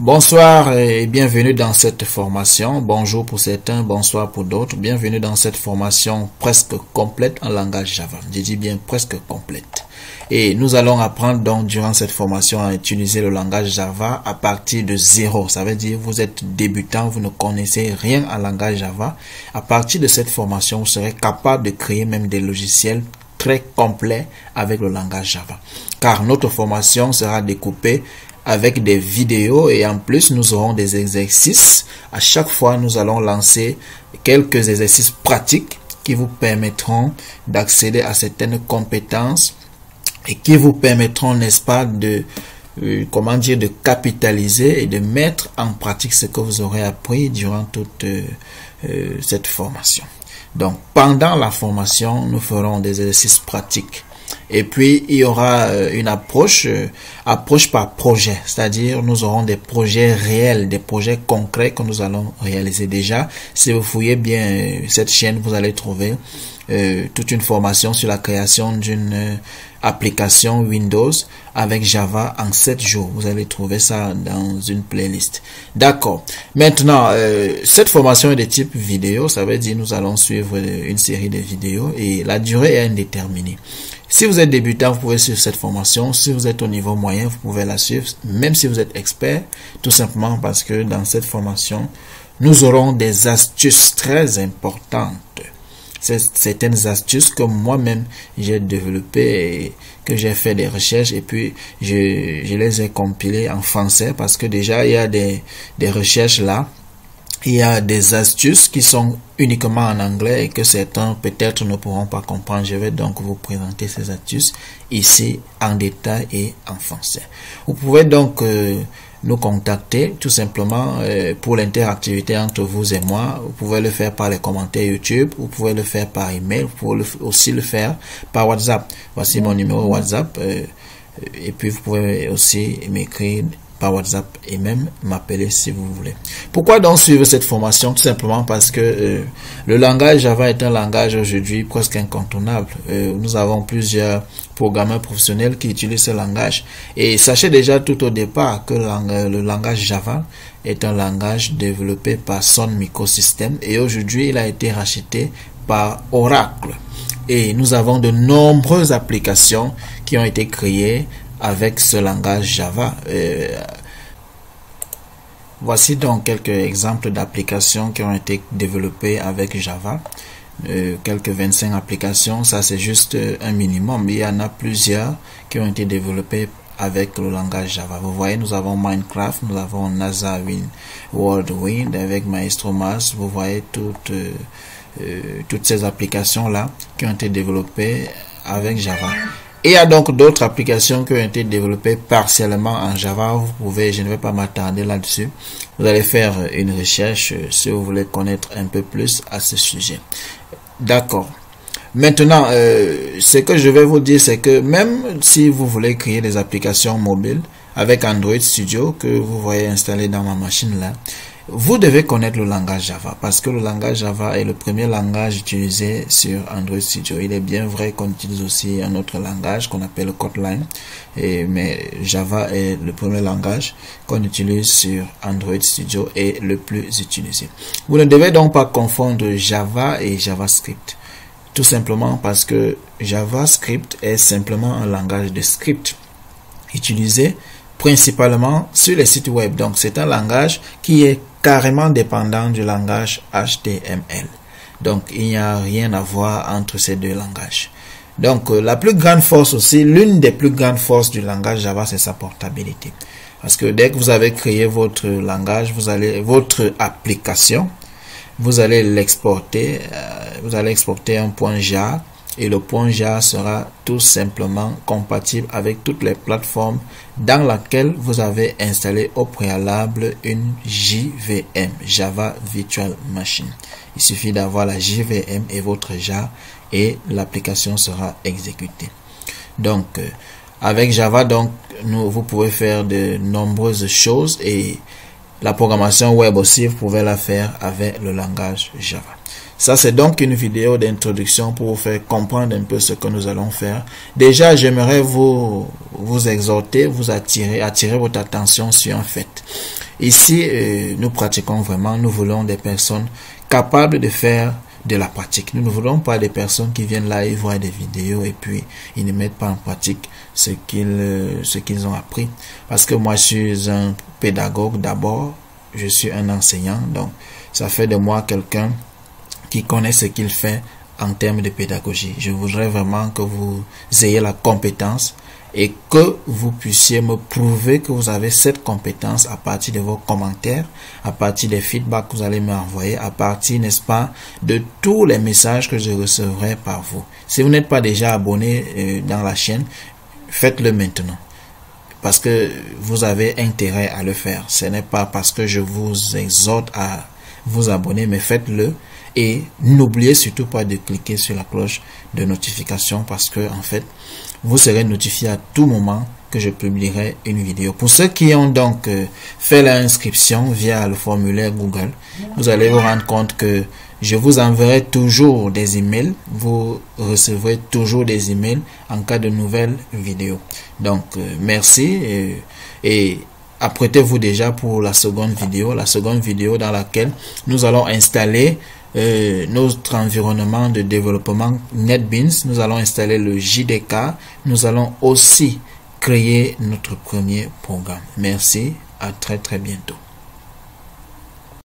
Bonsoir et bienvenue dans cette formation. Bonjour pour certains, bonsoir pour d'autres. Bienvenue dans cette formation presque complète en langage Java. Je dis bien presque complète. Et nous allons apprendre donc durant cette formation à utiliser le langage Java à partir de zéro. Ça veut dire vous êtes débutant, vous ne connaissez rien en langage Java. À partir de cette formation, vous serez capable de créer même des logiciels très complets avec le langage Java. Car notre formation sera découpée avec des vidéos et en plus nous aurons des exercices. À chaque fois nous allons lancer quelques exercices pratiques qui vous permettront d'accéder à certaines compétences et qui vous permettront, n'est-ce pas, de de capitaliser et de mettre en pratique ce que vous aurez appris durant toute cette formation. Donc pendant la formation nous ferons des exercices pratiques. Et puis, il y aura une approche par projet, c'est-à-dire nous aurons des projets réels, des projets concrets que nous allons réaliser déjà. Si vous fouillez bien cette chaîne, vous allez trouver toute une formation sur la création d'une application Windows avec Java en 7 jours. Vous allez trouver ça dans une playlist. D'accord. Maintenant, cette formation est de type vidéo, ça veut dire nous allons suivre une série de vidéos et la durée est indéterminée. Si vous êtes débutant, vous pouvez suivre cette formation. Si vous êtes au niveau moyen, vous pouvez la suivre. Même si vous êtes expert, tout simplement parce que dans cette formation, nous aurons des astuces très importantes. Certaines astuces que moi-même j'ai développées et que j'ai fait des recherches et puis je les ai compilées en français parce que déjà il y a des recherches là. Il y a des astuces qui sont uniquement en anglais et que certains peut-être ne pourront pas comprendre. Je vais donc vous présenter ces astuces ici en détail et en français. Vous pouvez donc nous contacter tout simplement pour l'interactivité entre vous et moi. Vous pouvez le faire par les commentaires YouTube, vous pouvez le faire par email, vous pouvez aussi le faire par WhatsApp. Voici mon numéro WhatsApp et puis vous pouvez aussi m'écrire par WhatsApp et même m'appeler si vous voulez. Pourquoi donc suivre cette formation? Tout simplement parce que le langage Java est un langage aujourd'hui presque incontournable. Nous avons plusieurs programmeurs professionnels qui utilisent ce langage. Et sachez déjà tout au départ que le langage Java est un langage développé par Sun Microsystems et aujourd'hui il a été racheté par Oracle. Et nous avons de nombreuses applications qui ont été créées avec ce langage Java. Voici donc quelques exemples d'applications qui ont été développées avec Java. Quelques 25 applications, ça c'est juste un minimum. Il y en a plusieurs qui ont été développées avec le langage Java. Vous voyez, nous avons Minecraft, nous avons NASA Worldwind avec Maestro Mars. Vous voyez toutes ces applications là qui ont été développées avec Java. Et il y a donc d'autres applications qui ont été développées partiellement en Java. Vous pouvez, je ne vais pas m'attarder là-dessus. Vous allez faire une recherche si vous voulez connaître un peu plus à ce sujet. D'accord. Maintenant, ce que je vais vous dire, c'est que même si vous voulez créer des applications mobiles avec Android Studio que vous voyez installé dans ma machine là, vous devez connaître le langage Java parce que le langage Java est le premier langage utilisé sur Android Studio. Il est bien vrai qu'on utilise aussi un autre langage qu'on appelle Kotlin, mais Java est le premier langage qu'on utilise sur Android Studio et le plus utilisé. Vous ne devez donc pas confondre Java et JavaScript. Tout simplement parce que JavaScript est simplement un langage de script utilisé principalement sur les sites web. Donc c'est un langage qui est carrément dépendant du langage HTML. Donc il n'y a rien à voir entre ces deux langages. Donc la plus grande force aussi, l'une des plus grandes forces du langage Java, c'est sa portabilité. Parce que dès que vous avez créé votre langage, votre application, vous allez l'exporter, vous allez exporter un point .jar et le point .jar sera tout simplement compatible avec toutes les plateformes dans laquelle vous avez installé au préalable une JVM, Java Virtual Machine. Il suffit d'avoir la JVM et votre jar et l'application sera exécutée. Donc avec Java, donc vous pouvez faire de nombreuses choses et la programmation web aussi, vous pouvez la faire avec le langage Java. Ça, c'est donc une vidéo d'introduction pour vous faire comprendre un peu ce que nous allons faire. Déjà, j'aimerais vous exhorter, vous attirer votre attention sur un fait. Ici, nous pratiquons vraiment, nous voulons des personnes capables de faire de la pratique. Nous ne voulons pas des personnes qui viennent là et voient des vidéos et puis ils ne mettent pas en pratique ce qu'ils ont appris. Parce que moi, je suis un pédagogue d'abord, je suis un enseignant, donc ça fait de moi quelqu'un qui connaît ce qu'il fait en termes de pédagogie. Je voudrais vraiment que vous ayez la compétence et que vous puissiez me prouver que vous avez cette compétence à partir de vos commentaires, à partir des feedbacks que vous allez m'envoyer, à partir, n'est-ce pas, de tous les messages que je recevrai par vous. Si vous n'êtes pas déjà abonné dans la chaîne, faites-le maintenant. Parce que vous avez intérêt à le faire. Ce n'est pas parce que je vous exhorte à vous abonner, mais faites-le. Et n'oubliez surtout pas de cliquer sur la cloche de notification parce que en fait vous serez notifié à tout moment que je publierai une vidéo. Pour ceux qui ont donc fait l'inscription via le formulaire Google, vous allez vous rendre compte que je vous enverrai toujours des emails, vous recevrez toujours des emails en cas de nouvelles vidéos. Donc merci et apprêtez-vous déjà pour la seconde vidéo dans laquelle nous allons installer notre environnement de développement NetBeans. Nous allons installer le JDK. Nous allons aussi créer notre premier programme. Merci, à très bientôt.